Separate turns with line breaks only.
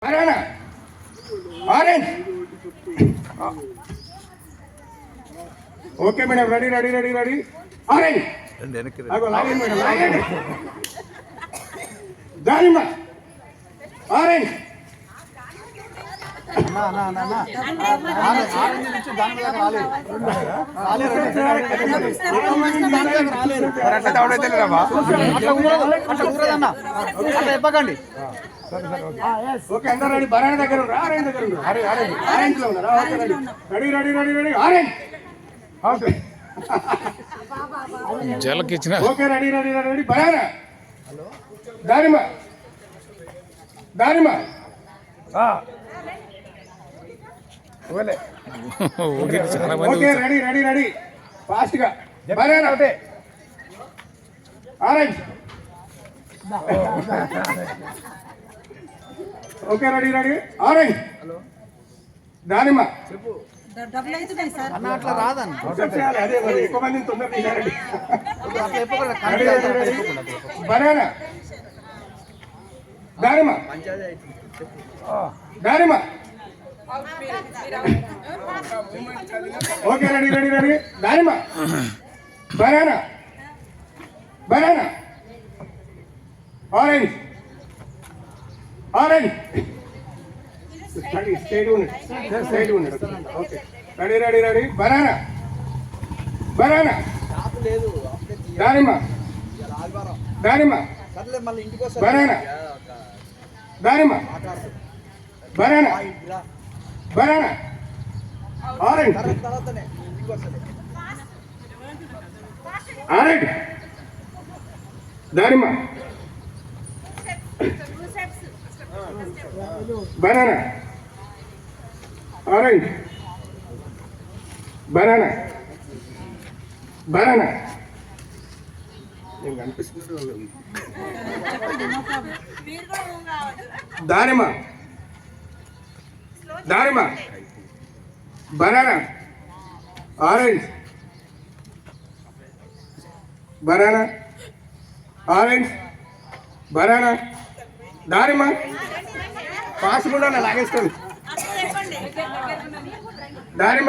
Banana orange. Okay madam, ready ready ready ready. Orange దానిమ్మ orange.
చెప్పకండి.
Okay అందరూ ready. Banana దగ్గర orange దగ్గర ఆరెంజ్ లో ఉన్నారా? Ready ready ready ready orange. Okay
జలకిచ్చిన
okay ready ready ready ready. Banana దానిమ్మ దానిమ్మ okay ready ready ready fast గా. బనానా ఒకటే orange. Okay ready ready orange దానిమ్మ.
అట్లా రాదన్న.
అదే మరి ఎక్కువ మందిని తొందర తీశారండి. బనానా దానిమ్మ దానిమ్మ. ఓకే రెడీ రెడీ రెడీ దానిమ్మ banana banana orange orange. Straight ఉన్నాడు. Okay ready ready ready banana banana దానిమ్మ దానిమ్మ బనానా దానిమ్మ బనానా బనానా ఆరెంజ్ ఆరెంజ్ దానిమ్మ బనానా ఆరెంజ్ బనానా బనానా. దానిమ్మ దానిమ్మ banana orange banana orange banana దానిమ్మ. ఫాస్ట్ కూడా లాగేస్తుంది దానిమ్మ